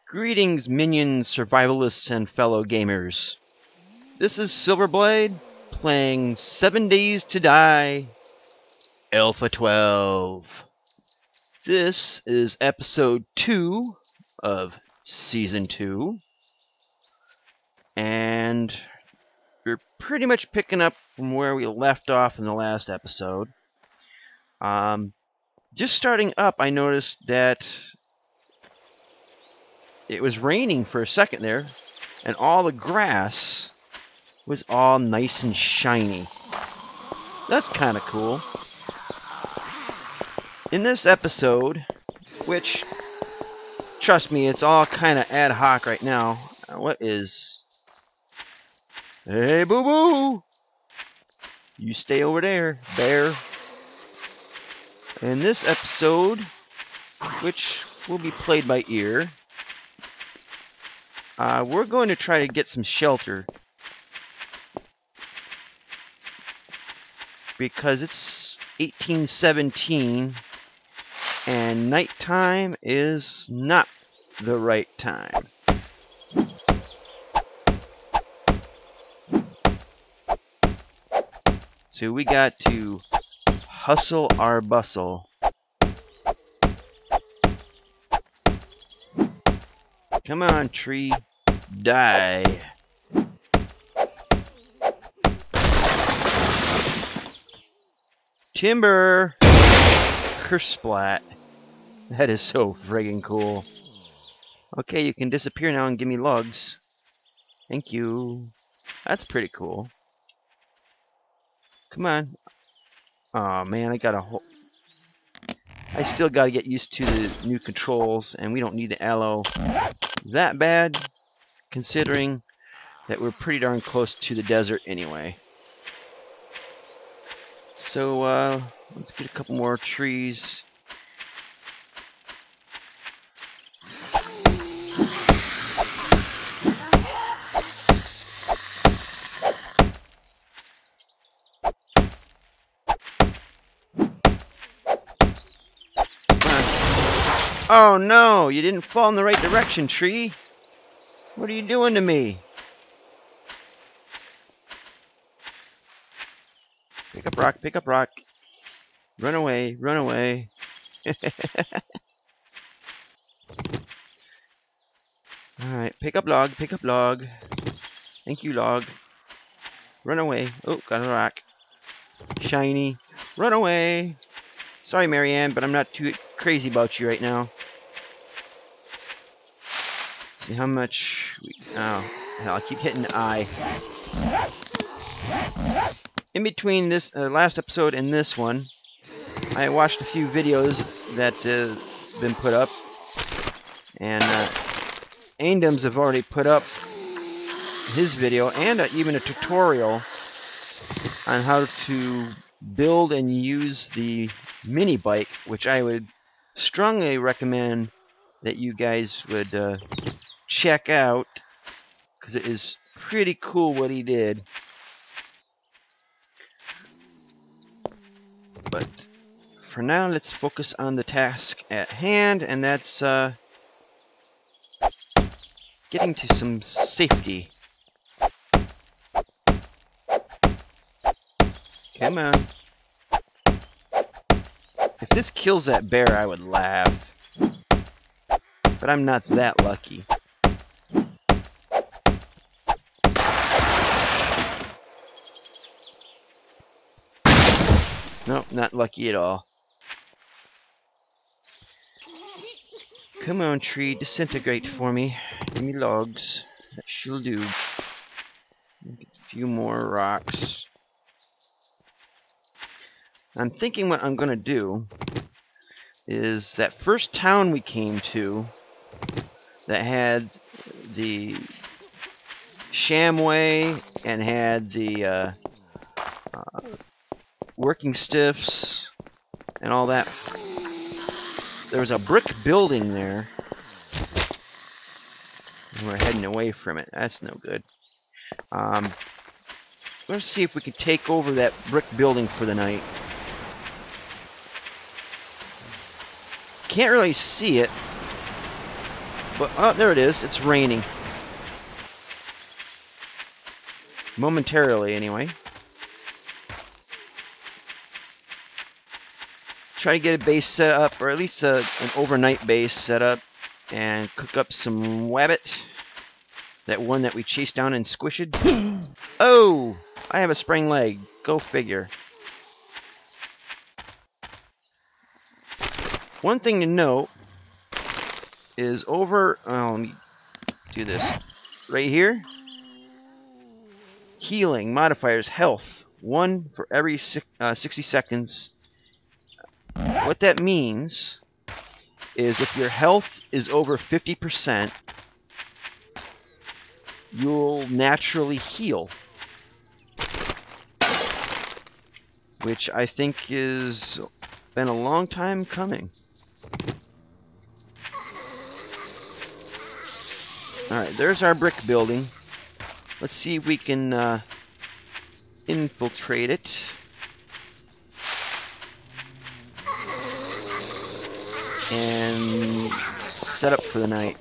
Greetings, minions, survivalists, and fellow gamers. This is Silverblade, playing 7 Days to Die, Alpha 12. This is episode 2 of Season 2, and we're pretty much picking up from where we left off in the last episode. Just starting up, I noticed that it was raining for a second there, and all the grass was all nice and shiny. That's kind of cool. In this episode, which, trust me, it's all kind of ad hoc right now. What is... Hey, boo-boo! You stay over there, bear. In this episode, which will be played by ear, we're going to try to get some shelter. Because it's 1817 and nighttime is not the right time. So we got to hustle our bustle. Come on, tree, die. Timber! Kersplat. That is so friggin' cool. Okay, you can disappear now and give me logs. Thank you. That's pretty cool. Come on. Aw, man, I still gotta get used to the new controls, and we don't need the aloe that bad, considering that we're pretty darn close to the desert anyway. So, let's get a couple more trees. Oh no, you didn't fall in the right direction, tree. What are you doing to me? Pick up rock, pick up rock. Run away, run away. Alright, pick up log, pick up log. Thank you, log. Run away. Oh, got a rock. Shiny. Run away. Sorry, Marianne, but I'm not too crazy about you right now. See how much we... Oh, hell, I keep hitting I. In between this last episode and this one, I watched a few videos that have been put up, and Aendams have already put up his video and even a tutorial on how to build and use the mini bike, which I would strongly recommend that you guys would check out, because it is pretty cool what he did. But for now, let's focus on the task at hand, and that's getting to some safety. Come on. If this kills that bear, I would laugh. But I'm not that lucky. Nope, not lucky at all. Come on, tree, disintegrate for me. Give me logs. That shall do. Get a few more rocks. I'm thinking what I'm going to do is that first town we came to that had the shamway and had the working stiffs and all that. There was a brick building there. And we're heading away from it. That's no good. Let's see if we can take over that brick building for the night. Can't really see it, But, oh, there it is. It's raining. Momentarily, anyway. Try to get a base set up, or at least an overnight base set up, and cook up some wabbit. That one that we chased down and squished. Oh! I have a sprained leg. Go figure. One thing to note is over... Oh, let me do this. Right here. Healing modifiers health. 1 for every 60 seconds. What that means is if your health is over 50%, you'll naturally heal. Which I think is been a long time coming. Alright, there's our brick building. Let's see if we can infiltrate it. And set up for the night.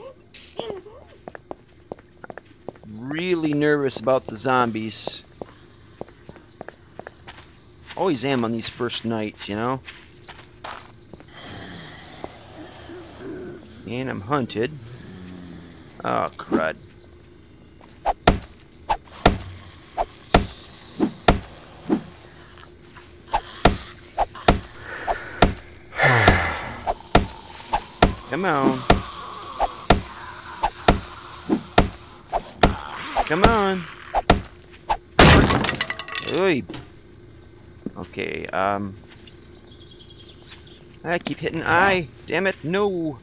Really nervous about the zombies. Always am on these first nights, you know? And I'm hunted. Oh, crud. Come on. Come on. Oy. Okay, I keep hitting I. Damn it, no.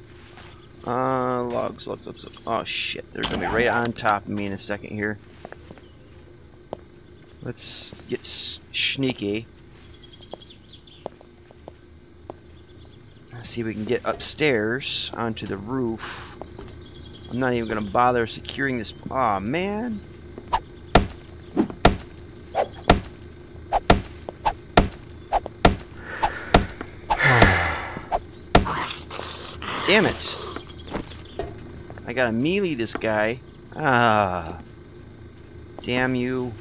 Logs. Oh shit, they're gonna be right on top of me in a second here. Let's get sneaky. Let's see if we can get upstairs onto the roof. I'm not even gonna bother securing this. Aw, man. Damn it. I gotta melee this guy. Ah. Damn you.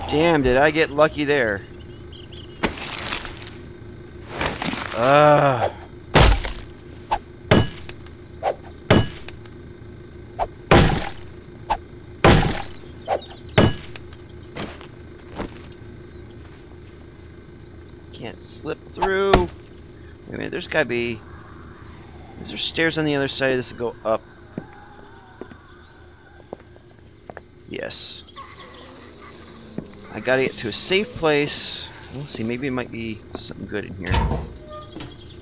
Damn, did I get lucky there. Ah. Can't slip through. Wait a minute, there's gotta be... Is there stairs on the other side of this to go up? Yes. I gotta get to a safe place. Let's see, maybe it might be something good in here.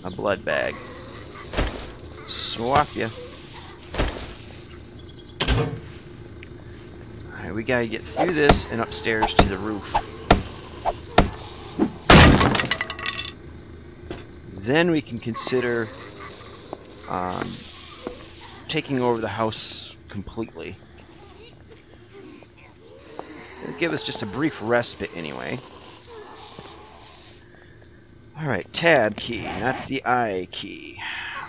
A blood bag. Swap ya. Alright, we gotta get through this and upstairs to the roof. Then we can consider taking over the house completely. It'll give us just a brief respite anyway. Alright, tab key, not the I key.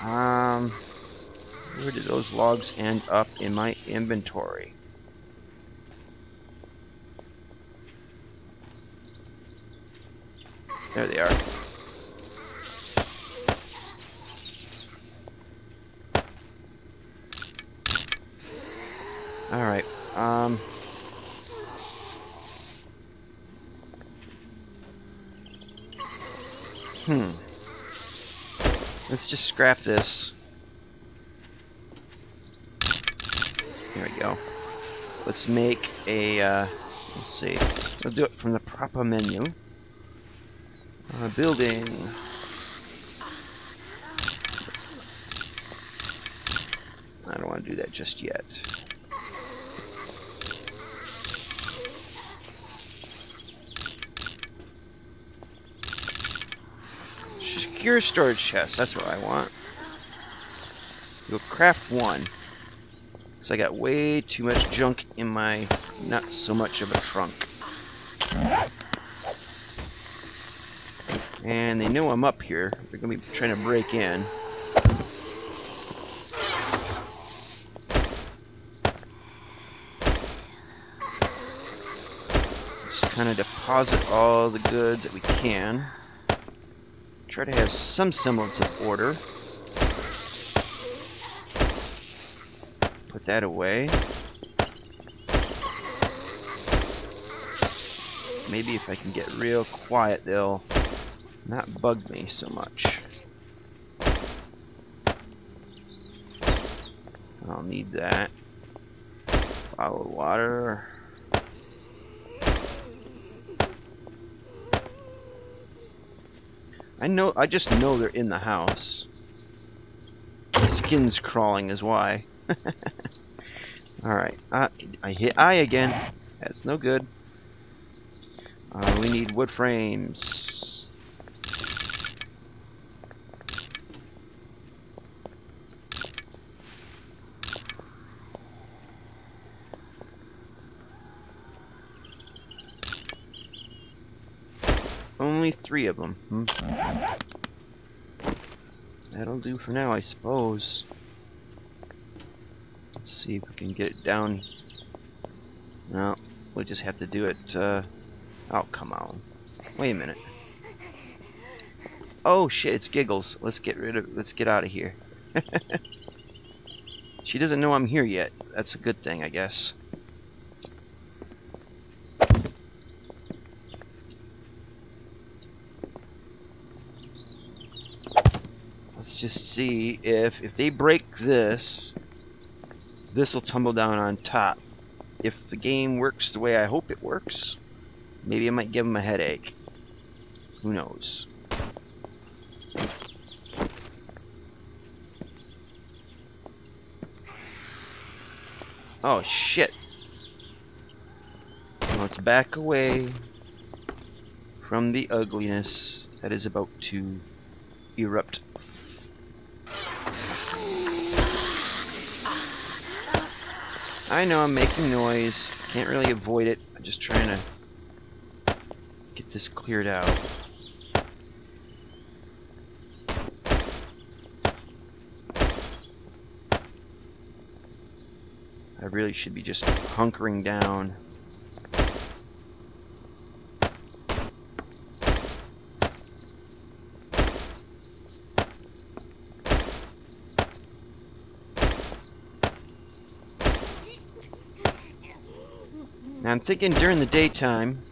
Where did those logs end up in my inventory? There they are. Alright, let's just scrap this. There we go. Let's make a, let's see. We'll do it from the proper menu. Building. I don't want to do that just yet. Secure storage chest, that's what I want. We'll craft one. Because I got way too much junk in my not so much of a trunk. And they know I'm up here. They're going to be trying to break in. Just kind of deposit all the goods that we can. Try to have some semblance of order. Put that away. Maybe if I can get real quiet, they'll not bug me so much. I'll need that. Bottle of water. I just know they're in the house. The skin's crawling is why. Alright, I hit I again. That's no good. We need wood frames. Only 3 of them. That'll do for now, I suppose. Let's see if we can get it down. No, we'll just have to do it. Oh, come on. Wait a minute. Oh shit, it's Giggles. Let's get out of here. She doesn't know I'm here yet. That's a good thing, I guess. Let's just see if they break this, this will tumble down on top. If the game works the way I hope it works, maybe I might give them a headache. Who knows? Oh shit. Let's back away from the ugliness that is about to erupt. I know I'm making noise. Can't really avoid it. I'm just trying to get this cleared out. I really should be just hunkering down. Now I'm thinking during the daytime,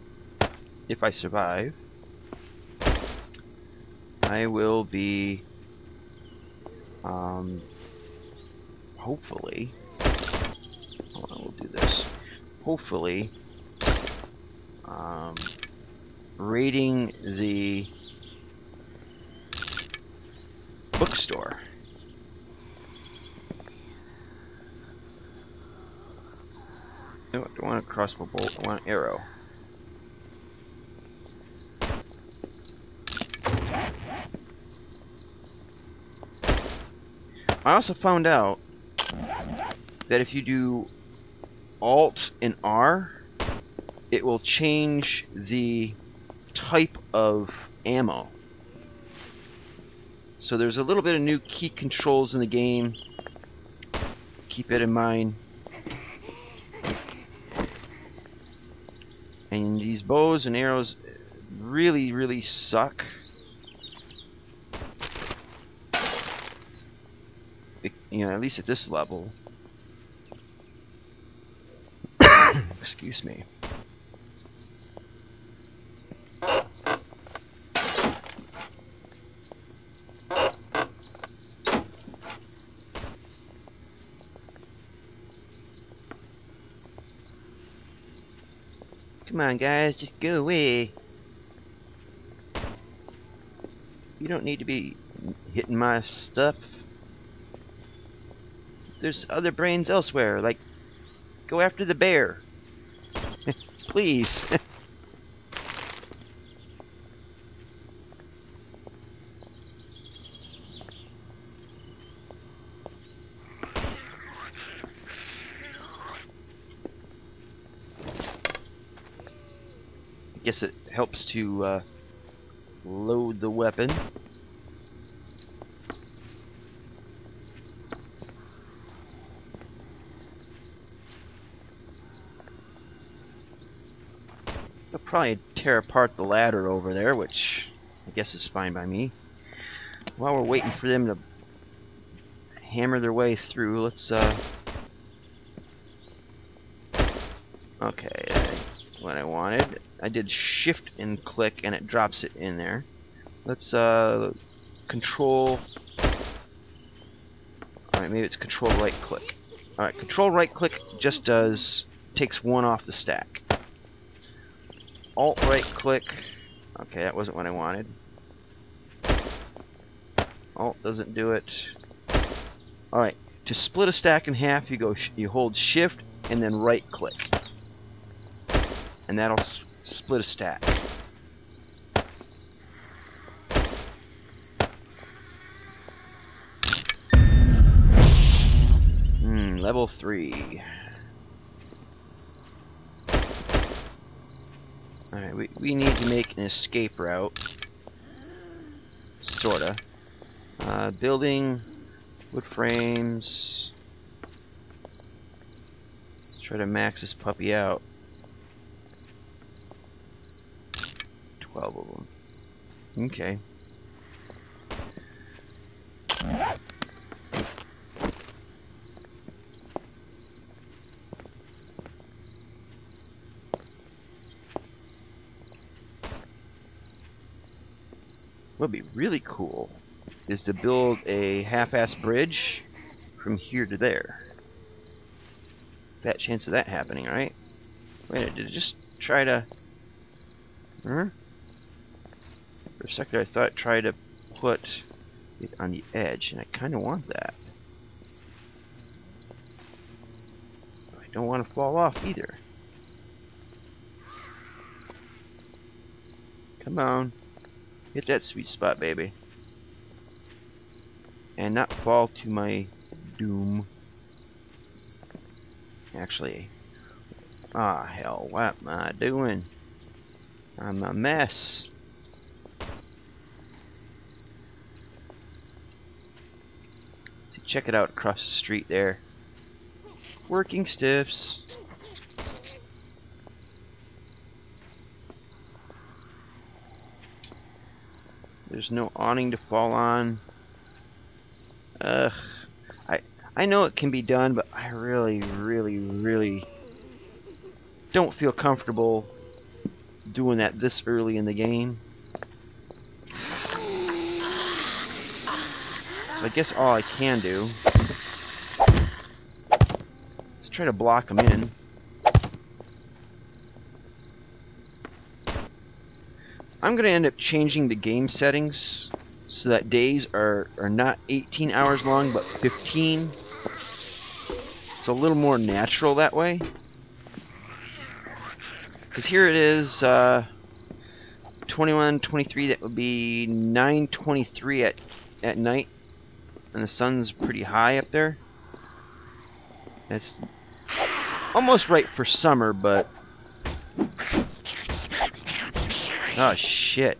if I survive, I will be, hopefully, hold on, we'll do this, hopefully, raiding the bookstore. No, I don't want a crossbow bolt, I want an arrow. I also found out that if you do Alt and R, it will change the type of ammo. So there's a little bit of new key controls in the game. Keep it in mind. And these bows and arrows really, really suck. You know, at least at this level. Excuse me. Come on, guys, just go away. You don't need to be hitting my stuff. There's other brains elsewhere, like, go after the bear. Please. I guess it helps to load the weapon. They'll probably tear apart the ladder over there, which I guess is fine by me. While we're waiting for them to hammer their way through, let's okay, what I wanted. I did shift and click and it drops it in there. Let's control. Alright, maybe it's control right click. Alright, control right click just takes one off the stack. Alt right click. Okay, that wasn't what I wanted. Alt doesn't do it. Alright, to split a stack in half, you hold shift and then right click. And that'll split a stack. Level 3. Alright, we need to make an escape route. Sorta. Building, wood frames. Let's try to max this puppy out. 12 of them. Okay. What would be really cool is to build a half-ass bridge from here to there. Fat chance of that happening, right? Wait, did it just try to... For a second I thought it tried to put it on the edge, and I kind of want that. I don't want to fall off either. Come on. Hit that sweet spot, baby. And not fall to my doom. Actually, hell, what am I doing? I'm a mess. See, check it out across the street there. Working stiffs. There's no awning to fall on. Ugh. I know it can be done, but I really don't feel comfortable doing that this early in the game. So I guess all I can do is try to block them in. I'm going to end up changing the game settings so that days are not 18 hours long, but 15. It's a little more natural that way. Because here it is, 21:23, that would be 9:23 at night. And the sun's pretty high up there. That's almost right for summer, but... oh, shit.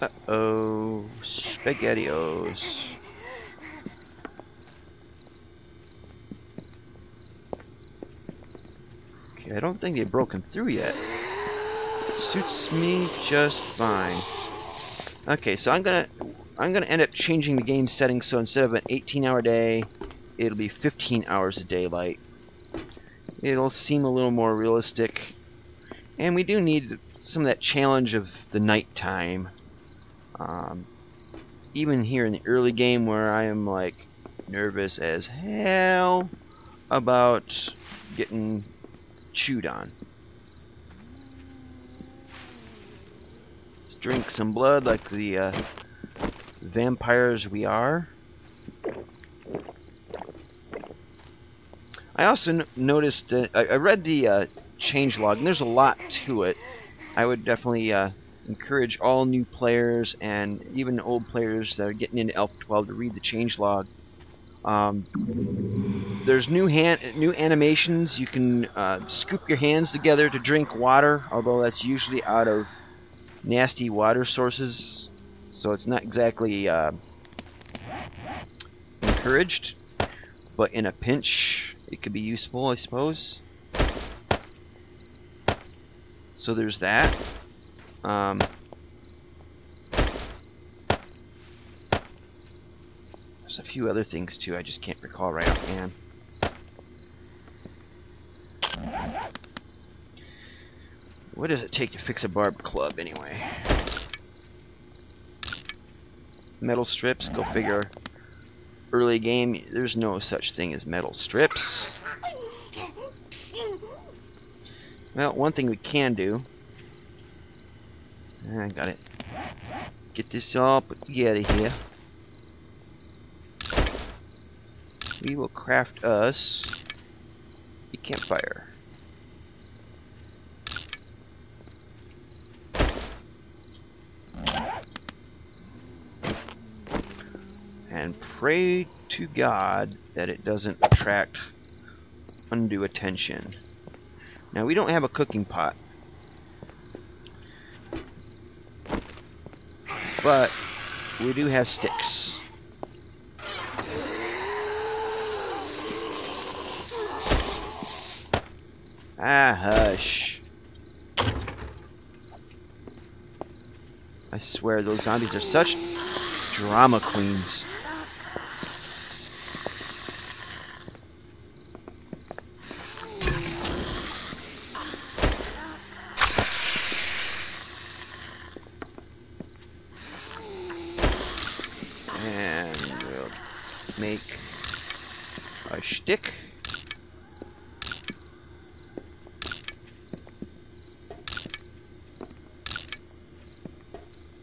Uh-oh. SpaghettiOs. Okay, I don't think they've broken through yet. Suits me just fine. Okay, so I'm gonna end up changing the game settings, so instead of an 18-hour day, it'll be 15 hours of daylight. It'll seem a little more realistic, and we do need some of that challenge of the nighttime. Even here in the early game, where I am like nervous as hell about getting chewed on. Let's drink some blood like the vampires we are. I also noticed, I read the changelog, and there's a lot to it. I would definitely encourage all new players and even old players that are getting into Alpha 12 to read the changelog. There's new animations. You can scoop your hands together to drink water, although that's usually out of nasty water sources, so it's not exactly encouraged, but in a pinch it could be useful, I suppose. So there's that. There's a few other things too, I just can't recall right offhand. What does it take to fix a barbed club anyway? Metal strips, go figure. Early game, there's no such thing as metal strips. Well, one thing we can do. I got it. Get this all put together here. We will craft us a campfire. And pray to God that it doesn't attract undue attention. Now, we don't have a cooking pot, but we do have sticks. Ah, hush. I swear, those zombies are such drama queens. Make a stick.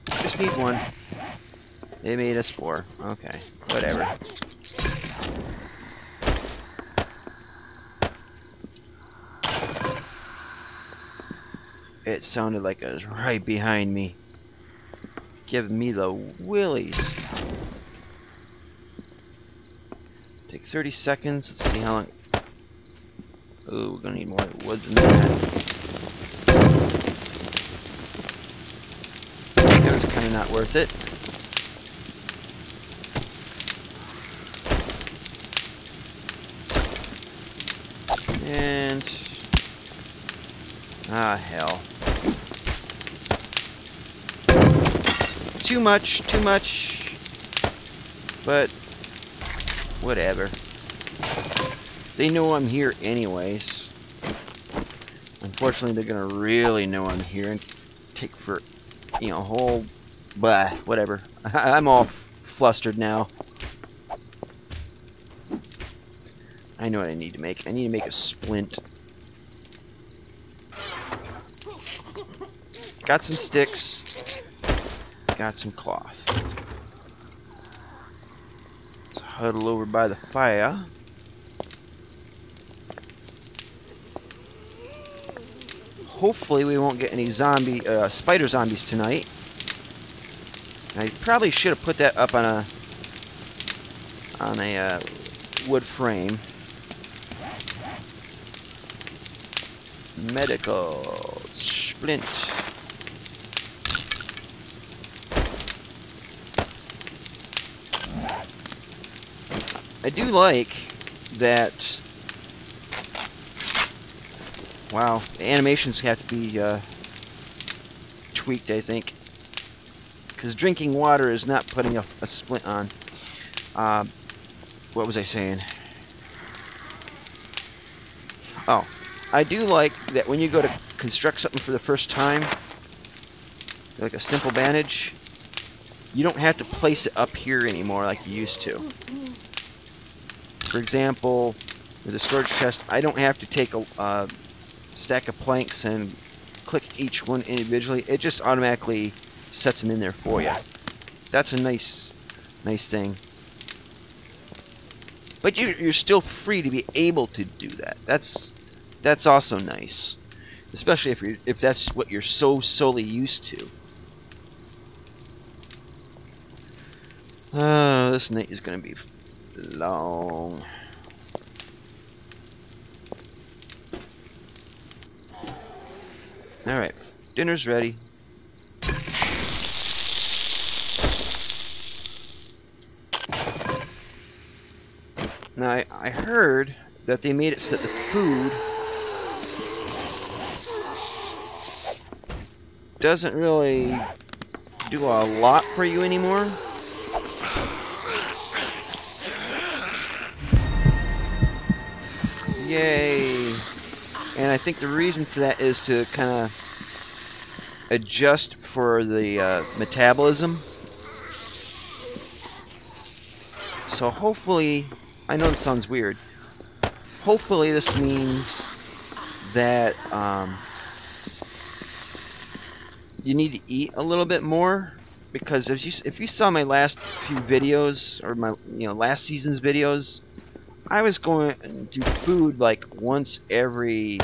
Just need one. They made us 4. Okay, whatever. It sounded like it was right behind me, giving me the willies. Take 30 seconds. Let's see how long. Ooh, we're gonna need more wood than that. That was kind of not worth it. And hell. Too much, but whatever. They know I'm here anyways. Unfortunately, they're gonna really know I'm here and take for, you know, a whole, blah, whatever. I'm all flustered now. I know what I need to make. I need to make a splint. Got some sticks. Got some cloth. Let's huddle over by the fire. Hopefully we won't get any spider zombies tonight. I probably should have put that up on a wood frame. Medical splint. I do like that. Wow, the animations have to be tweaked, I think, because drinking water is not putting a splint on. What was I saying? Oh, I do like that when you go to construct something for the first time, like a simple bandage, you don't have to place it up here anymore like you used to. For example, with the storage chest, I don't have to take a stack of planks and click each one individually. It just automatically sets them in there for you. That's a nice thing. But you're still free to be able to do that. That's also nice, especially if that's what you're so solely used to. Oh, this night is gonna be long. Alright, dinner's ready. Now, I heard that they made it so that the food doesn't really do a lot for you anymore. Yay! And I think the reason for that is to kind of adjust for the metabolism. So hopefully, I know this sounds weird. Hopefully this means that you need to eat a little bit more, because if you saw my last few videos, or my last season's videos, I was going to food like once every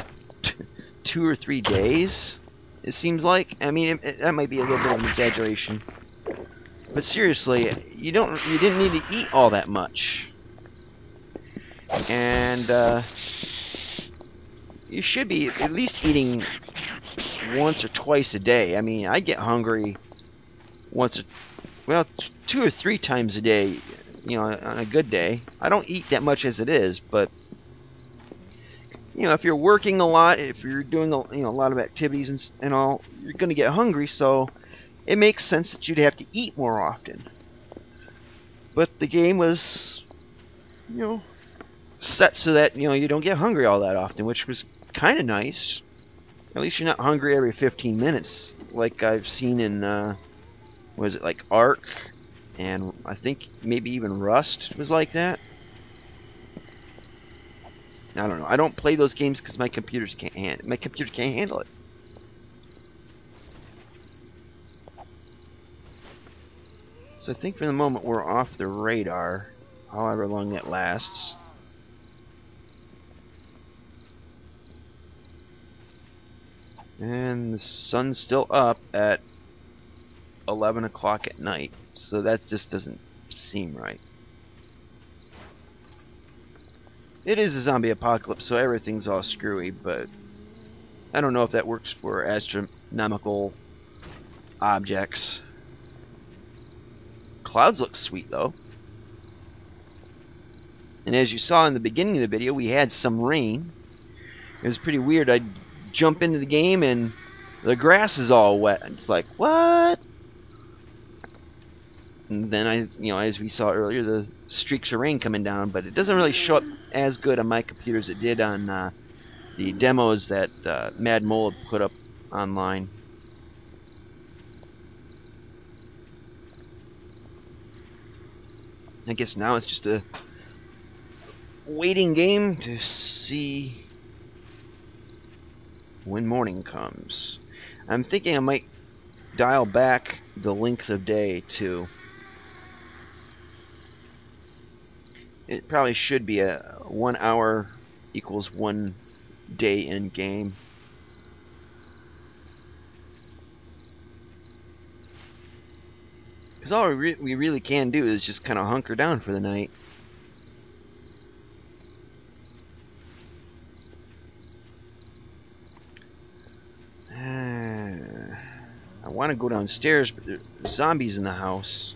2 or 3 days. It seems like. I mean, that might be a little bit of an exaggeration, but seriously, you didn't need to eat all that much, and you should be at least eating once or twice a day. I mean, I get hungry once, well, 2 or 3 times a day. On a good day. I don't eat that much as it is, but if you're working a lot, if you're doing a lot of activities and all, you're going to get hungry. So it makes sense that you'd have to eat more often. But the game was, set so that you don't get hungry all that often, which was kind of nice. At least you're not hungry every 15 minutes, like I've seen in was it like Ark, and I think maybe even Rust was like that. I don't know. I don't play those games because my computer can't handle it. So I think for the moment we're off the radar, however long that lasts. And the sun's still up at 11 o'clock at night, so that just doesn't seem right. It is a zombie apocalypse, so everything's all screwy, but I don't know if that works for astronomical objects. Clouds look sweet, though. And as you saw in the beginning of the video, we had some rain. It was pretty weird. I'd jump into the game and the grass is all wet. It's like, what? And then as we saw earlier, the streaks of rain coming down, but it doesn't really show up as good on my computer as it did on the demos that Mad Mole had put up online. I guess now it's just a waiting game to see when morning comes. I'm thinking I might dial back the length of day too. It probably should be a 1 hour equals 1 day in game. Because all we really can do is just kind of hunker down for the night. I want to go downstairs, but there's zombies in the house.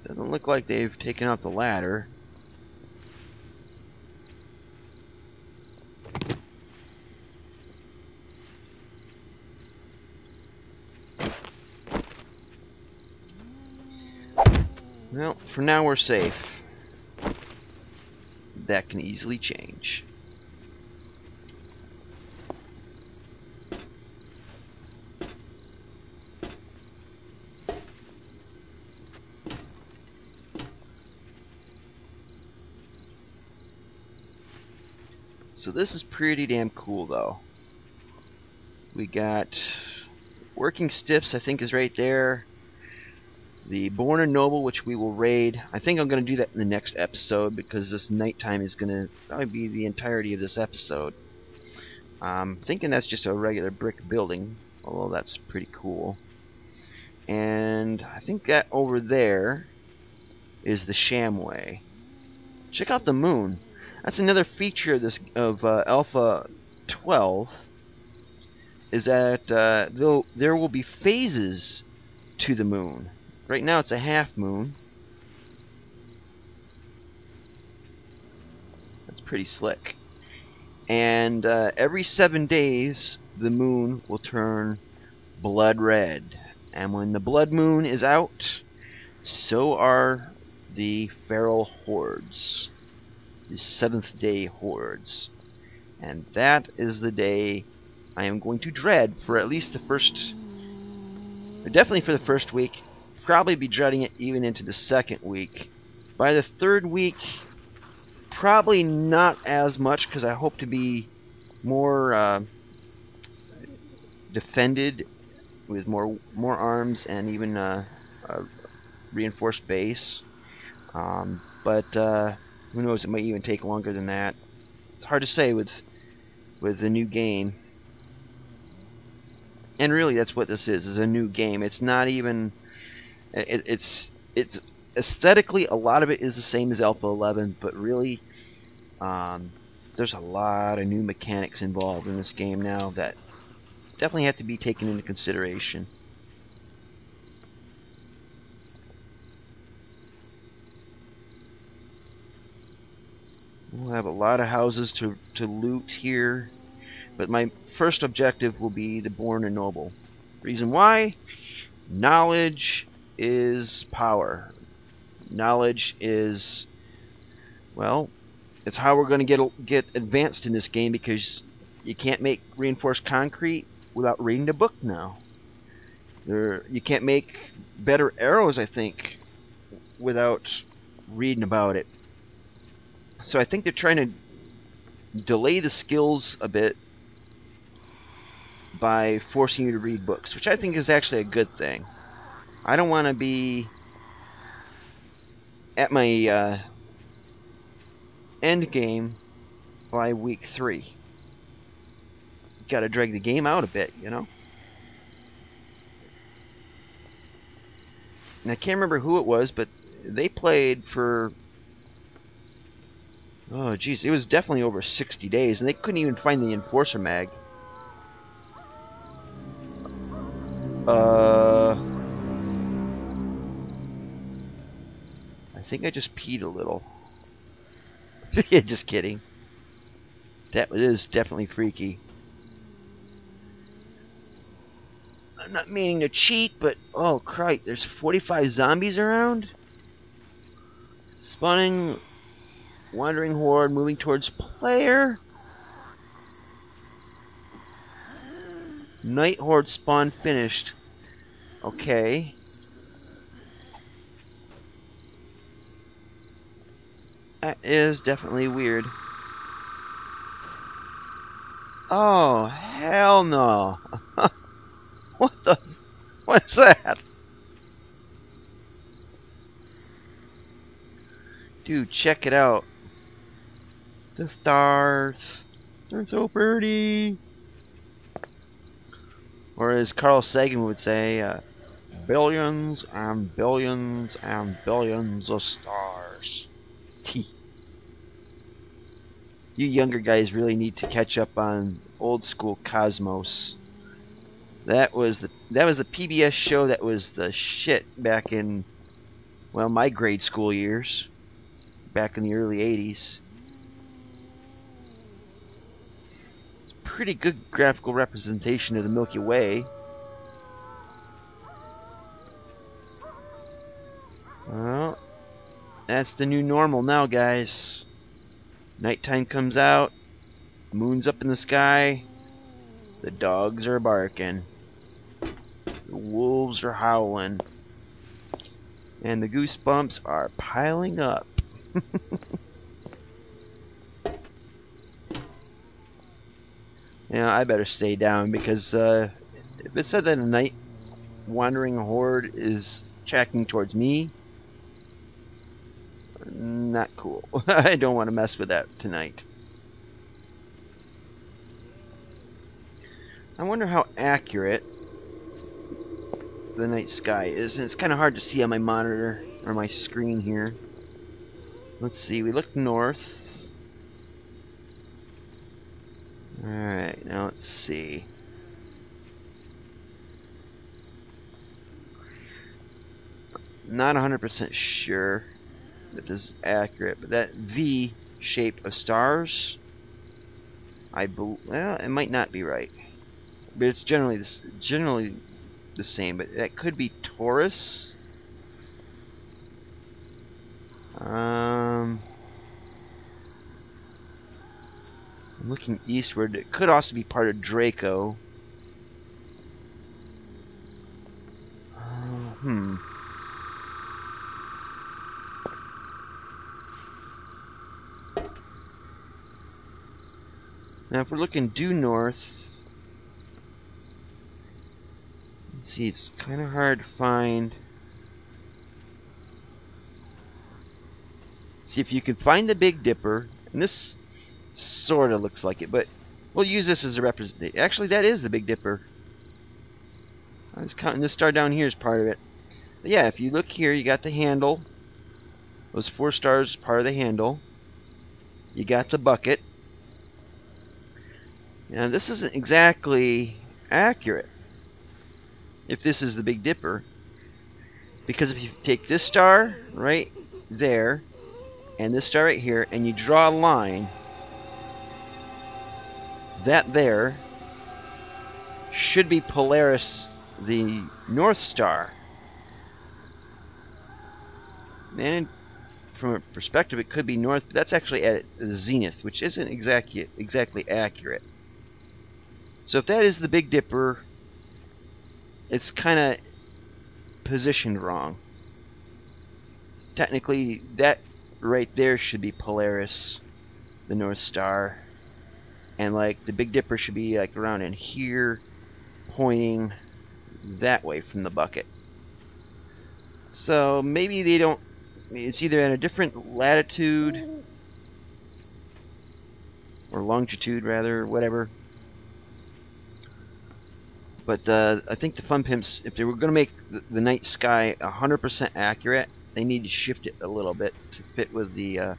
Doesn't look like they've taken out the ladder. Well, for now we're safe. That can easily change. So this is pretty damn cool, though. We got Working Stiffs, I think, is right there. The Born and Noble, which we will raid. I think I'm going to do that in the next episode, because this nighttime is going to probably be the entirety of this episode. I'm thinking that's just a regular brick building, although that's pretty cool. And I think that over there is the Shamway. Check out the moon. That's another feature of this Alpha 12, is that there will be phases to the moon. Right now it's a half moon. That's pretty slick. And every 7 days the moon will turn blood red. And when the blood moon is out, so are the feral hordes. The 7th day hordes. And that is the day I am going to dread for at least the first, or definitely for the first week. Probably be dreading it even into the second week. By the third week, probably not as much, because I hope to be more defended with more arms and even a reinforced base. But who knows? It might even take longer than that. It's hard to say with the new game. And really, that's what this is a new game. It's not even... It's aesthetically, a lot of it is the same as Alpha 11, but really, there's a lot of new mechanics involved in this game now that definitely have to be taken into consideration. We'll have a lot of houses to loot here, but my first objective will be the Born and Noble. Reason why? Knowledge is power. Knowledge is, well, it's how we're going to get advanced in this game, because you can't make reinforced concrete without reading the book now. You can't make better arrows, I think, without reading about it. So I think they're trying to delay the skills a bit by forcing you to read books, which I think is actually a good thing. I don't want to be at my end game by week 3. Got to drag the game out a bit, you know? And I can't remember who it was, but they played for... oh, geez, it was definitely over 60 days, and they couldn't even find the Enforcer mag. I think I just peed a little. Yeah, just kidding. That is definitely freaky. I'm not meaning to cheat, but oh crap, there's 45 zombies around? Spawning, wandering horde moving towards player. Night horde spawn finished. Okay. That is definitely weird. Oh, hell no. What's that? Dude, check it out. The stars. They're so pretty. Or as Carl Sagan would say, billions and billions and billions of stars. You younger guys really need to catch up on old school Cosmos. That was the PBS show that was the shit back in, well, my grade school years, back in the early 80s. It's a pretty good graphical representation of the Milky Way. Well, that's the new normal now, guys. Nighttime comes out, moon's up in the sky, the dogs are barking, the wolves are howling, and the goosebumps are piling up. Yeah, I better stay down, because if it said that a night wandering horde is tracking towards me, not cool. I don't want to mess with that tonight. I wonder how accurate the night sky is. And it's kind of hard to see on my monitor or my screen here. Let's see, we look north. Alright, now let's see. Not 100% sure that this is accurate, but that V shape of stars, well, it might not be right, but it's generally the same. But that could be Taurus. I'm looking eastward. It could also be part of Draco. Now, if we're looking due north, let's see, it's kind of hard to find. See if you can find the Big Dipper, and this sort of looks like it, but we'll use this as a representation. Actually, that is the Big Dipper. I was counting this star down here as part of it. But yeah, if you look here, you got the handle. Those 4 stars part of the handle. You got the bucket. Now, this isn't exactly accurate if this is the Big Dipper, because if you take this star right there and this star right here and you draw a line, that there should be Polaris, the North Star. And from a perspective, it could be north, but that's actually at the zenith, which isn't exactly accurate. So if that is the Big Dipper, it's kind of positioned wrong. Technically, that right there should be Polaris, the North Star, and like the Big Dipper should be like around in here, pointing that way from the bucket. So maybe they don't. It's either in a different latitude or longitude, rather, whatever. But I think the Fun Pimps, if they were going to make the night sky 100% accurate, they need to shift it a little bit to fit with the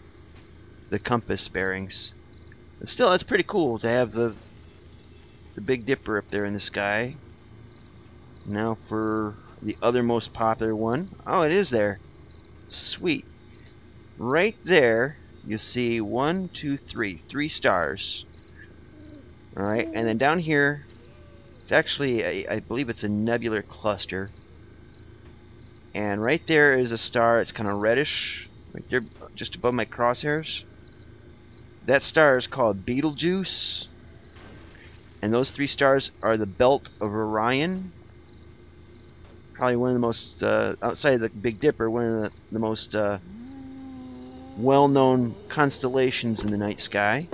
compass bearings. But still, that's pretty cool to have the Big Dipper up there in the sky. Now for the other most popular one. Oh, it is there. Sweet. Right there, you see 1, 2, 3. 3 stars. Alright, and then down here, it's actually, I believe it's a nebular cluster. And right there is a star. It's kind of reddish, right there, just above my crosshairs. That star is called Betelgeuse. And those 3 stars are the belt of Orion. Probably one of the most, outside of the Big Dipper, one of the most well-known constellations in the night sky.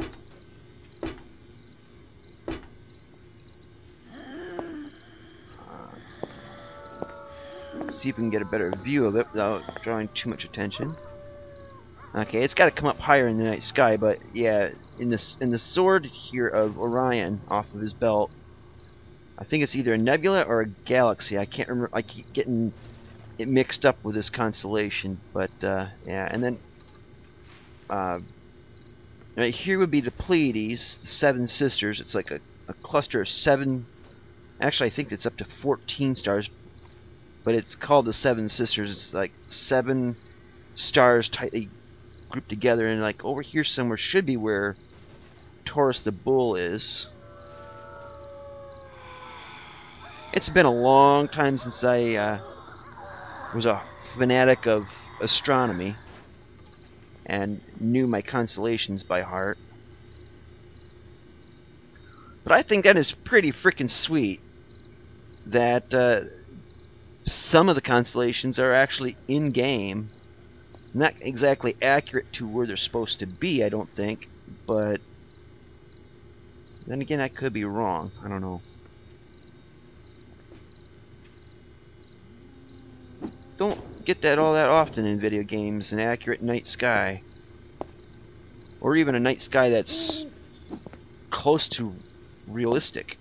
See if we can get a better view of it without drawing too much attention. Okay, it's got to come up higher in the night sky, but yeah, in the sword here of Orion off of his belt, I think it's either a nebula or a galaxy. I can't remember. I keep getting it mixed up with this constellation, but yeah. And then right here would be the Pleiades, the 7 sisters. It's like a cluster of 7. Actually, I think it's up to 14 stars. But it's called the 7 Sisters. It's like 7 stars tightly grouped together, and like over here somewhere should be where Taurus the Bull is. It's been a long time since I was a fanatic of astronomy and knew my constellations by heart. But I think that is pretty freaking sweet that some of the constellations are actually in-game. Not exactly accurate to where they're supposed to be, I don't think, but then again, I could be wrong. I don't know. Don't get that all that often in video games, an accurate night sky. Or even a night sky that's close to realistic.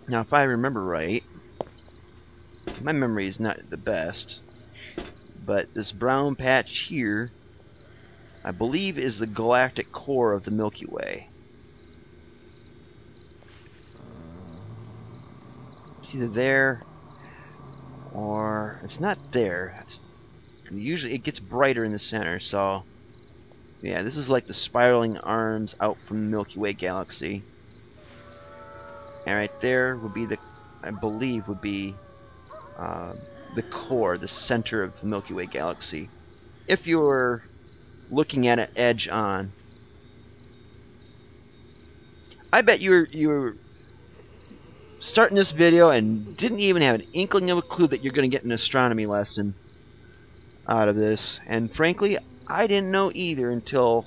Now, if I remember right, my memory is not the best, but this brown patch here, I believe, is the galactic core of the Milky Way. It's either there, or it's not there. Usually it gets brighter in the center, so yeah, this is like the spiraling arms out from the Milky Way galaxy. And right there would be I believe would be the core, the center of the Milky Way galaxy, if you were looking at it edge on. I bet you were starting this video and didn't even have an inkling of a clue that you're going to get an astronomy lesson out of this. And frankly, I didn't know either until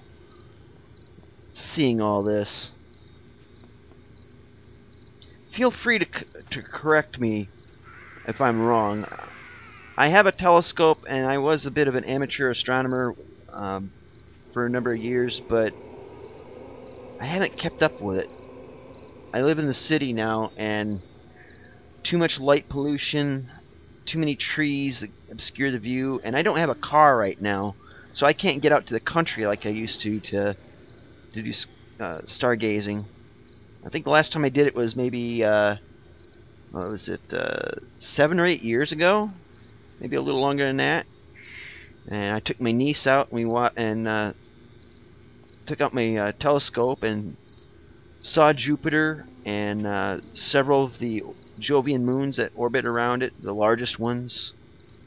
seeing all this. Feel free to correct me if I'm wrong. I have a telescope, and I was a bit of an amateur astronomer for a number of years, but I haven't kept up with it. I live in the city now, and too much light pollution, too many trees that obscure the view, and I don't have a car right now, so I can't get out to the country like I used to do stargazing. I think the last time I did it was maybe, what was it, 7 or 8 years ago? Maybe a little longer than that. And I took my niece out, and took out my telescope and saw Jupiter and several of the Jovian moons that orbit around it, the largest ones,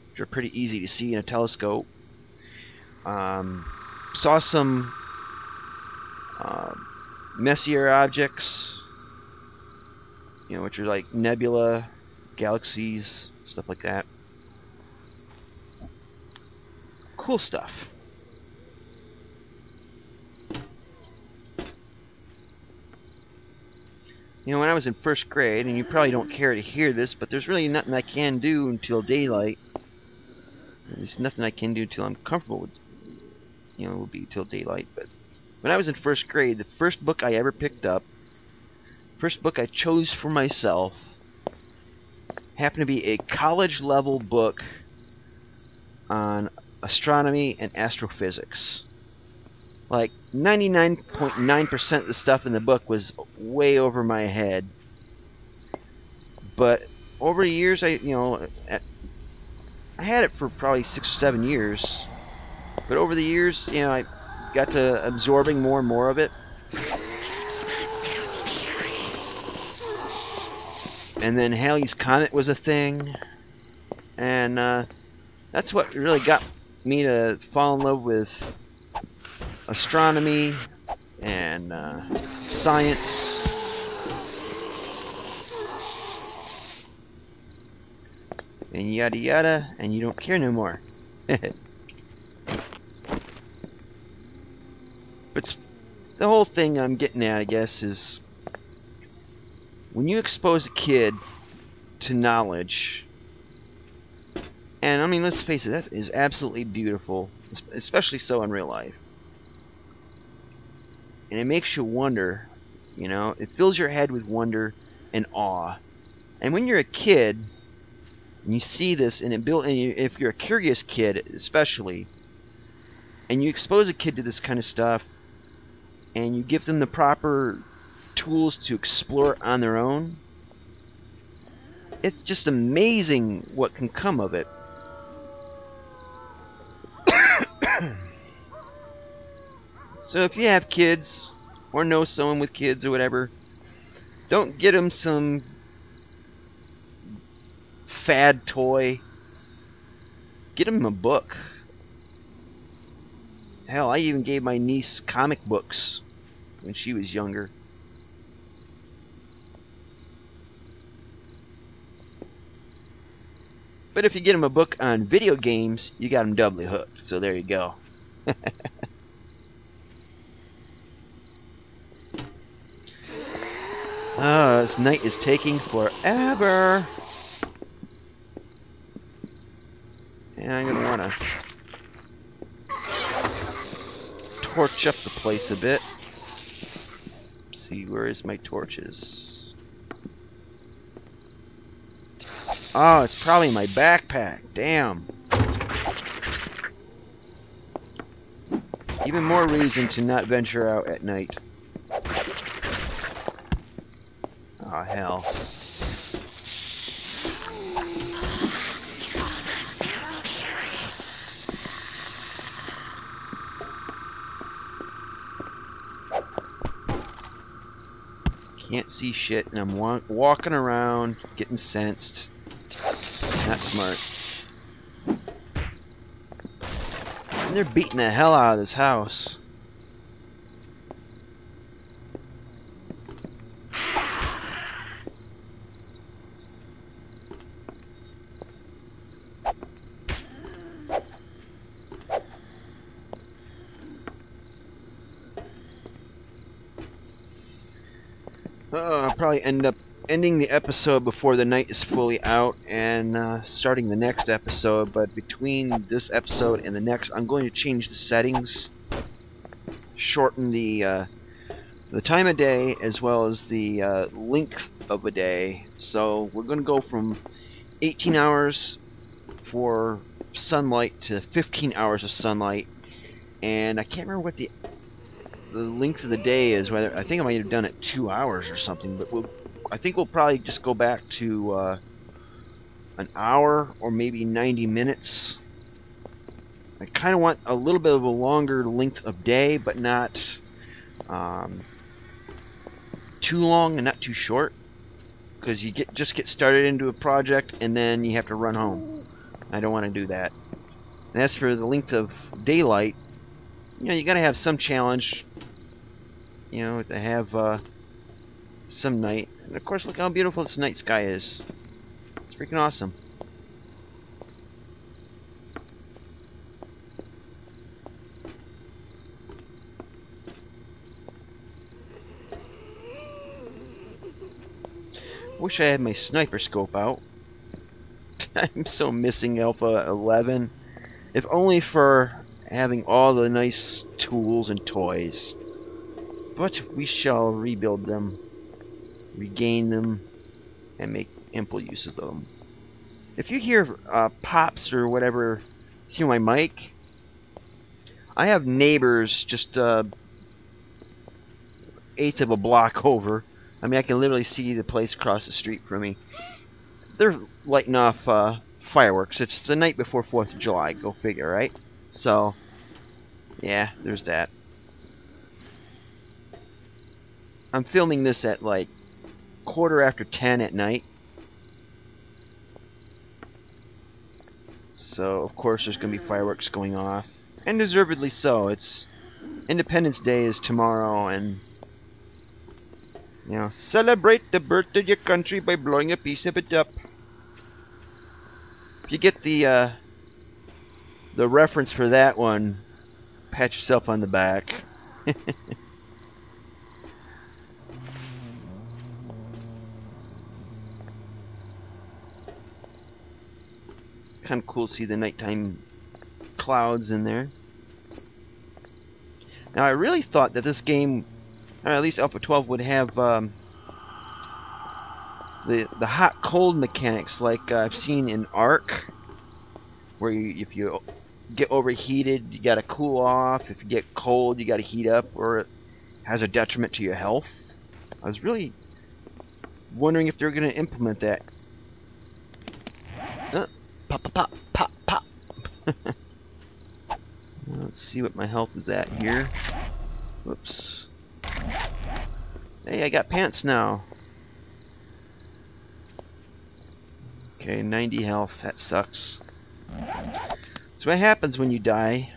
which are pretty easy to see in a telescope. Saw some messier objects, which are like nebula, galaxies, stuff like that. Cool stuff. When I was in first grade, and you probably don't care to hear this, but there's really nothing I can do until daylight. There's nothing I can do until I'm comfortable with, it will be till daylight. But when I was in first grade, the first book I ever picked up, first book I chose for myself, happened to be a college-level book on astronomy and astrophysics. Like 99.9% of the stuff in the book was way over my head. But over the years, I had it for probably 6 or 7 years. But over the years, I got to absorbing more and more of it. And then Halley's Comet was a thing. And that's what really got me to fall in love with astronomy and science. And yada yada, and you don't care no more. But the whole thing I'm getting at, I guess, is when you expose a kid to knowledge, and I mean, let's face it, that is absolutely beautiful, especially so in real life. And it makes you wonder, it fills your head with wonder and awe. And when you're a kid, and you see this, and if you're a curious kid especially, and you expose a kid to this kind of stuff, and you give them the proper tools to explore on their own, it's just amazing what can come of it. So if you have kids, or know someone with kids or whatever, don't get them some fad toy. Get them a book. Hell, I even gave my niece comic books when she was younger. But if you get them a book on video games, you got them doubly hooked. So there you go. Oh, this night is taking forever. And I'm gonna wanna torch up the place a bit. Let's see, where is my torches? Oh, it's probably my backpack. Damn. Even more reason to not venture out at night. Oh, hell. Can't see shit, and I'm walking around, getting sensed. Not smart. And they're beating the hell out of this house. I'll probably end up ending the episode before the night is fully out and starting the next episode, but between this episode and the next I'm going to change the settings, shorten the time of day as well as the length of a day. So we're going to go from 18 hours for sunlight to 15 hours of sunlight, and I can't remember what the length of the day is. Whether I think I might have done it 2 hours or something, but I think we'll probably just go back to an hour or maybe 90 minutes. I kind of want a little bit of a longer length of day, but not too long and not too short, because you just get started into a project and then you have to run home. I don't want to do that. And as for the length of daylight, you know, you gotta have some challenge, you know, to have some night. And of course, look how beautiful this night sky is. It's freaking awesome. Wish I had my sniper scope out. I'm so missing Alpha 11. If only for having all the nice tools and toys. But we shall rebuild them, regain them, and make ample use of them. If you hear pops or whatever through my mic, I have neighbors just eighth of a block over. I mean, I can literally see the place across the street from me. They're lighting off fireworks. It's the night before 4th of July. Go figure, right? So, yeah, there's that. I'm filming this at like 10:15 at night. So, of course, there's going to be fireworks going off. And deservedly so. It's Independence Day is tomorrow, and you know, celebrate the birth of your country by blowing a piece of it up. If you get the reference for that one, pat yourself on the back. Kind of cool to see the nighttime clouds in there. Now, I really thought that this game, or at least Alpha 12, would have the hot-cold mechanics like I've seen in Ark, where if you get overheated, you gotta cool off. If you get cold, you gotta heat up, or it has a detriment to your health. I was really wondering if they're gonna implement that. Pop, pop, pop, pop, pop. Let's see what my health is at here. Whoops. Hey, I got pants now. Okay, 90 health. That sucks. That's what happens when you die.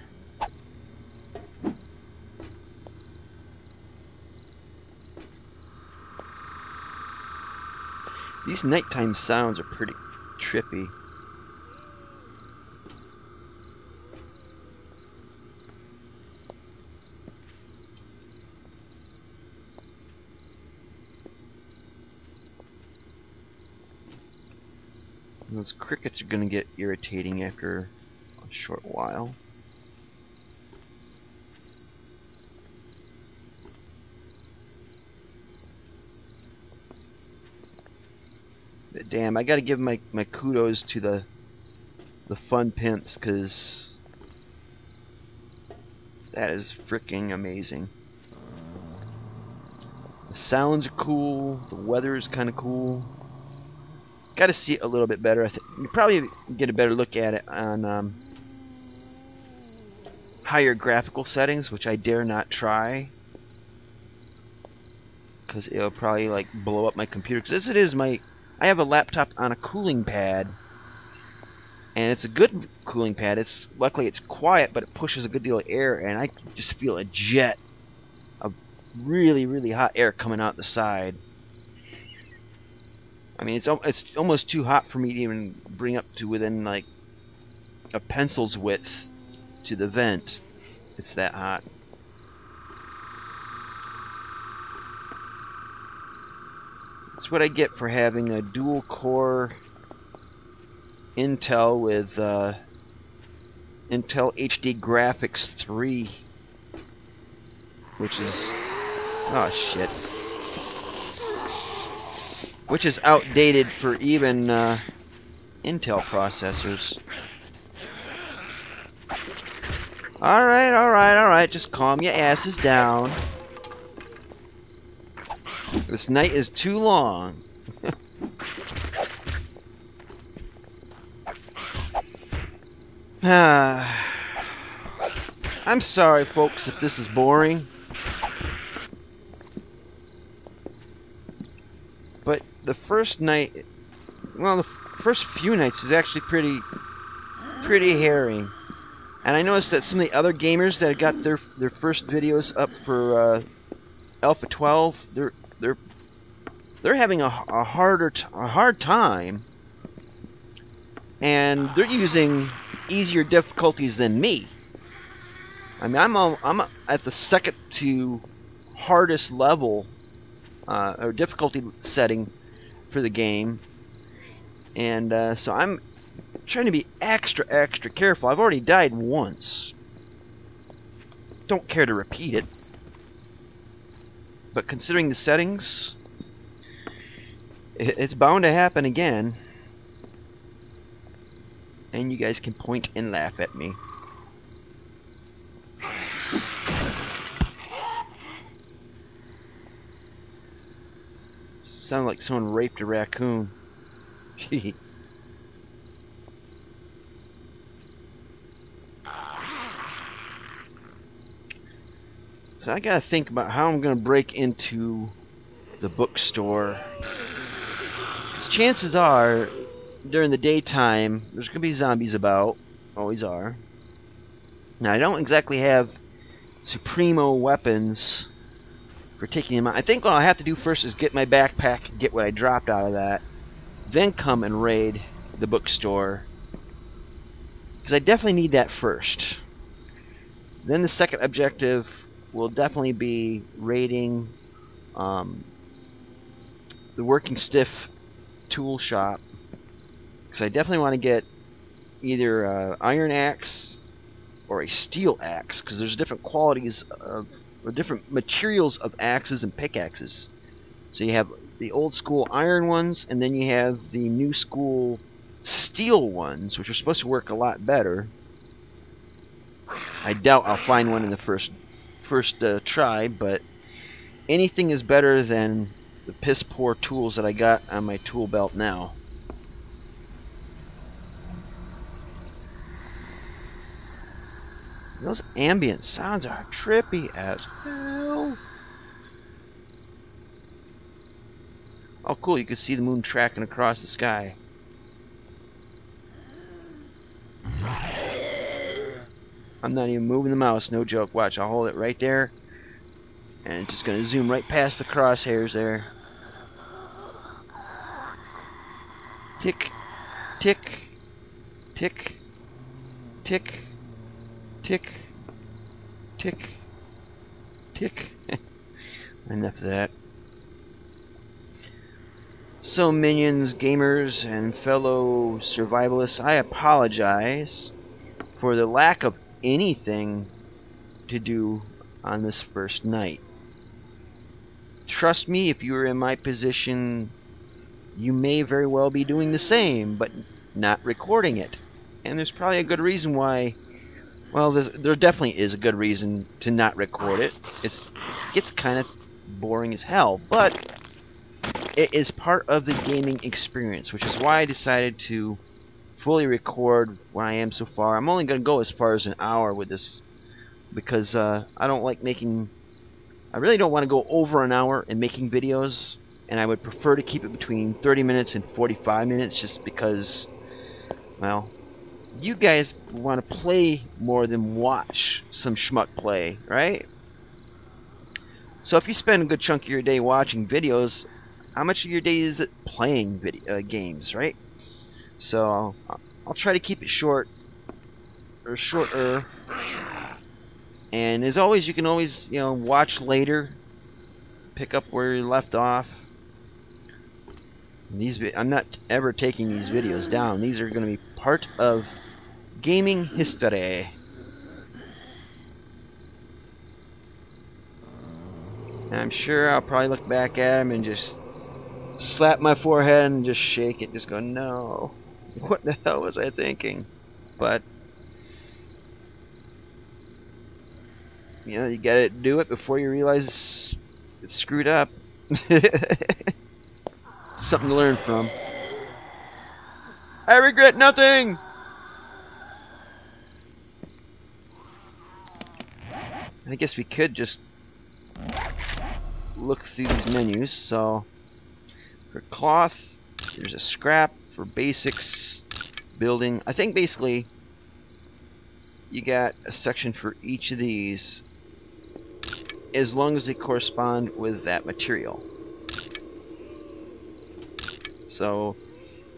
These nighttime sounds are pretty trippy. Those crickets are going to get irritating after a short while. Damn, I gotta give my kudos to the fun pimps, because that is freaking amazing. The sounds are cool, the weather is kind of cool. Gotta see it a little bit better. You probably get a better look at it on higher graphical settings, which I dare not try, because it'll probably like blow up my computer. Because as it is, I have a laptop on a cooling pad, and it's a good cooling pad. Luckily it's quiet, but it pushes a good deal of air, and I just feel a jet of really, really hot air coming out the side. I mean, it's almost too hot for me to even bring up to within like a pencil's width to the vent. It's that hot. That's what I get for having a dual core Intel with Intel HD Graphics 3, which is, oh shit, which is outdated for even Intel processors. Alright, just calm your asses down. This night is too long. I'm sorry, folks, if this is boring. But the first night, well, the first few nights is actually pretty harrowing. And I noticed that some of the other gamers that got their first videos up for Alpha 12, they're having a hard time, and they're using easier difficulties than me. I mean, I'm at the second to hardest level or difficulty setting for the game, and so I'm trying to be extra careful. I've already died once. Don't care to repeat it. But considering the settings, it's bound to happen again. And you guys can point and laugh at me. Sounded like someone raped a raccoon. So I gotta think about how I'm gonna break into the bookstore. 'Cause chances are, during the daytime, there's gonna be zombies about. Always are. Now, I don't exactly have Supremo weapons for taking them out. I think what I'll have to do first is get my backpack and get what I dropped out of that. Then come and raid the bookstore. Because I definitely need that first. Then the second objective will definitely be raiding the Working Stiff tool shop, because I definitely want to get either an iron axe or a steel axe, because there's different qualities of, or different materials of axes and pickaxes. So you have the old school iron ones, and then you have the new school steel ones, which are supposed to work a lot better. I doubt I'll find one in the first try, but anything is better than the piss poor tools that I got on my tool belt now. Those ambient sounds are trippy as hell. Oh cool, you can see the moon tracking across the sky. I'm not even moving the mouse, no joke. Watch, I'll hold it right there, and it's just gonna zoom right past the crosshairs there. Tick, tick, tick, tick, tick, tick, tick. Enough of that. So, minions, gamers, and fellow survivalists, I apologize for the lack of anything to do on this first night. Trust me, if you were in my position, you may very well be doing the same, but not recording it. And there's probably a good reason why. Well, there definitely is a good reason to not record it. It gets kind of boring as hell, but it is part of the gaming experience, which is why I decided to fully record where I am so far. I'm only going to go as far as an hour with this because I don't like making... I really don't want to go over an hour in making videos, and I would prefer to keep it between 30 minutes and 45 minutes just because, well, you guys want to play more than watch some schmuck play, right? So if you spend a good chunk of your day watching videos, how much of your day is it playing games, right? So I'll try to keep it short, or shorter. And as always, you can always, watch later, pick up where you left off. I'm not ever taking these videos down. These are going to be part of gaming history. And I'm sure I'll probably look back at them and just slap my forehead and just shake it, just go, no, what the hell was I thinking? But you gotta do it before you realize it's screwed up. Something to learn from. I regret nothing. I guess we could just look through these menus. So for cloth, there's a scrap. For basics, building, I think basically you got a section for each of these as long as they correspond with that material. So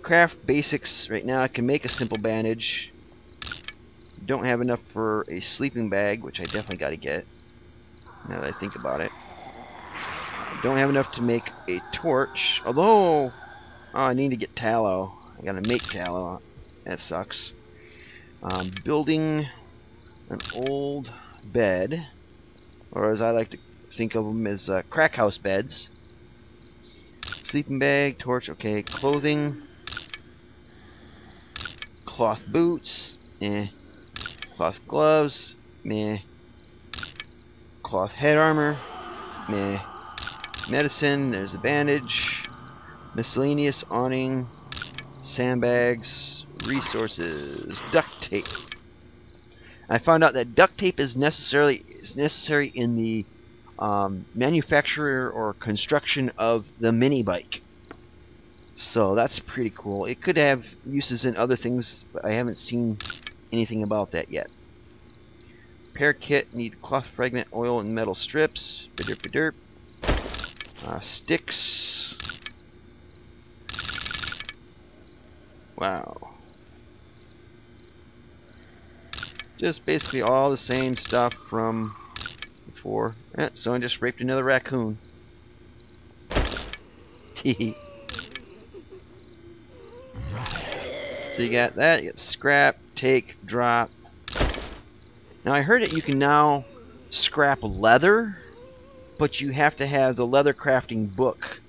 craft basics, right now I can make a simple bandage. Don't have enough for a sleeping bag, which I definitely got to get now that I think about it. Don't have enough to make a torch, although I need to get tallow. I gotta make tallow. That sucks. Building an old bed, or as I like to think of them as crack house beds. Sleeping bag, torch, okay. Clothing, cloth boots, eh. Cloth gloves, meh. Cloth head armor, meh. Medicine, there's a bandage. Miscellaneous awning, sandbags, resources, duct tape. I found out that duct tape is necessary in the manufacture or construction of the mini bike. So that's pretty cool. It could have uses in other things, but I haven't seen anything about that yet. Repair kit, need cloth fragment, oil, and metal strips. Ba-derp, ba-derp. Sticks. Wow. Just basically all the same stuff from before. Someone just raped another raccoon. So you got that, you got scrap, take, drop. Now I heard that you can now scrap leather, but you have to have the leather crafting book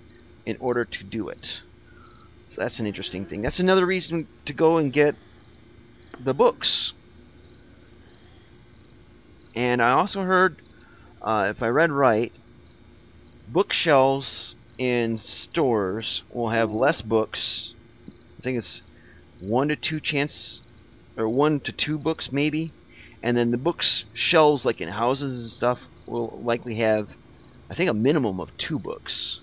in order to do it. So that's an interesting thing. That's another reason to go and get the books. And I also heard, if I read right, bookshelves in stores will have less books. I think it's 1 to 2 chance, or 1 to 2 books maybe. And then the books shelves, like in houses and stuff, will likely have, I think, a minimum of 2 books.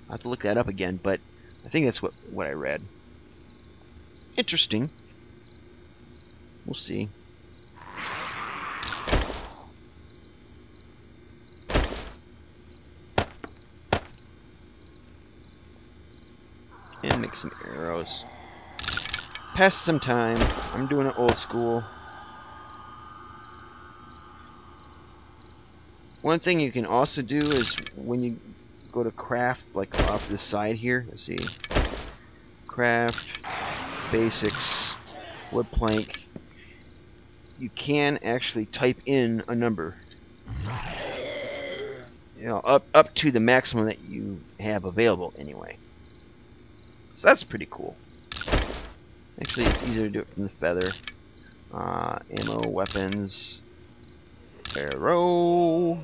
I'll have to look that up again, but I think that's what I read. Interesting. We'll see. And make some arrows. Pass some time. I'm doing it old school. One thing you can also do is when you go to craft, like off the side here, let's see, craft, basics, wood plank, you can actually type in a number. You know, up to the maximum that you have available anyway. So that's pretty cool. Actually, it's easier to do it from the feather. Ammo, weapons, arrow.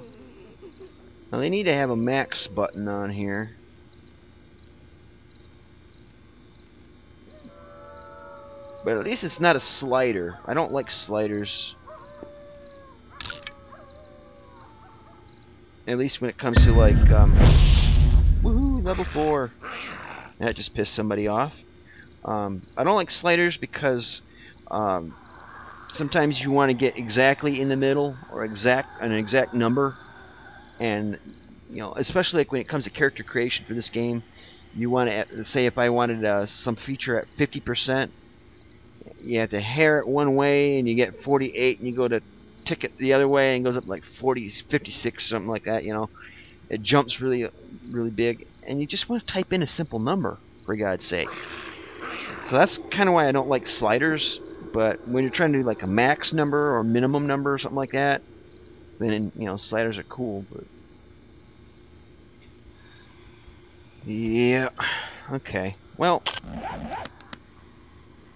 Now they need to have a max button on here. But at least it's not a slider. I don't like sliders. At least when it comes to like, woohoo, level 4. That just pissed somebody off. I don't like sliders because sometimes you want to get exactly in the middle or an exact number, and you know, especially like when it comes to character creation for this game, you want to say if I wanted some feature at 50%, you have to hair it one way and you get 48, and you go to tick it the other way and it goes up like 40, 56, something like that. You know, it jumps really big, and you just want to type in a simple number, for God's sake. So that's kind of why I don't like sliders. But when you're trying to do like a max number or minimum number or something like that, then you know, sliders are cool. But yeah, okay. Well,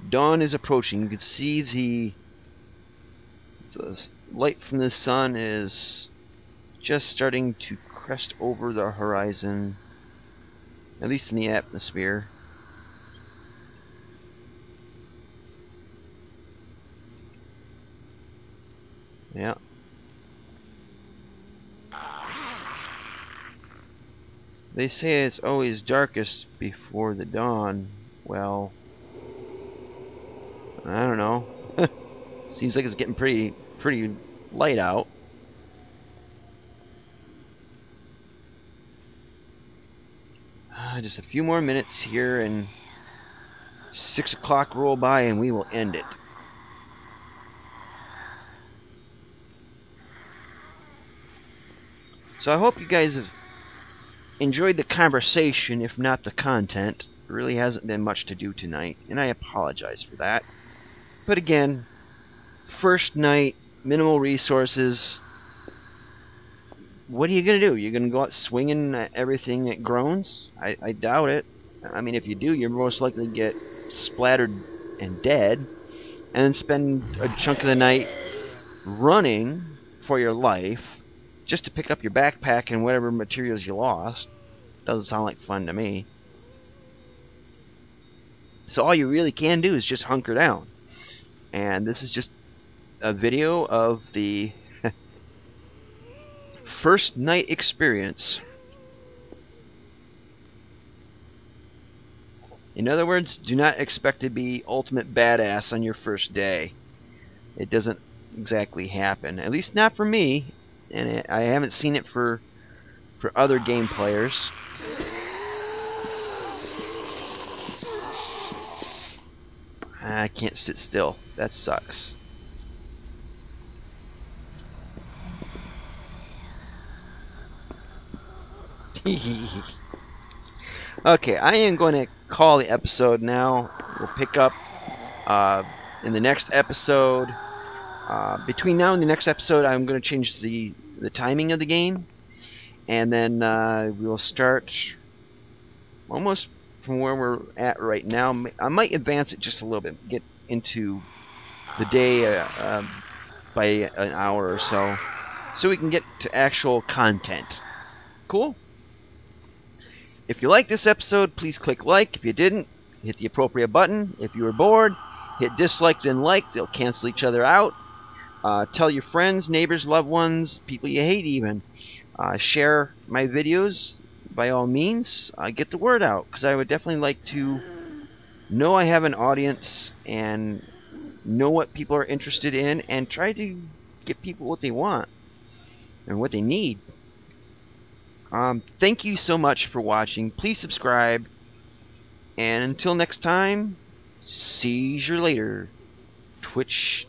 dawn is approaching. You can see the light from the sun is just starting to crest over the horizon, at least in the atmosphere. Yeah. They say it's always darkest before the dawn. Well, I don't know. Seems like it's getting pretty light out. Just a few more minutes here, and 6 o'clock roll by, and we will end it. So I hope you guys have enjoyed the conversation, if not the content. There really hasn't been much to do tonight, and I apologize for that. But again, first night, minimal resources. What are you going to do? You're going to go out swinging at everything that groans? I doubt it. I mean, if you do, you're most likely to get splattered and dead, and then spend a chunk of the night running for your life just to pick up your backpack and whatever materials you lost. Doesn't sound like fun to me. So all you really can do is just hunker down. And this is just a video of the first night experience. In other words, do not expect to be ultimate badass on your first day. It doesn't exactly happen. At least not for me. And I haven't seen it for other game players. I can't sit still. That sucks. Okay, I am going to call the episode now. We'll pick up in the next episode. Between now and the next episode, I'm going to change the timing of the game, and then we'll start almost from where we're at right now. I might advance it just a little bit, get into the day by an hour or so we can get to actual content. Cool? If you like this episode, please click like. If you didn't, hit the appropriate button. If you were bored, hit dislike, then like. They'll cancel each other out. Tell your friends, neighbors, loved ones, people you hate even. Share my videos by all means. Get the word out, because I would definitely like to know I have an audience and know what people are interested in, and try to give people what they want and what they need. Thank you so much for watching. Please subscribe, and until next time, see you later. Twitch.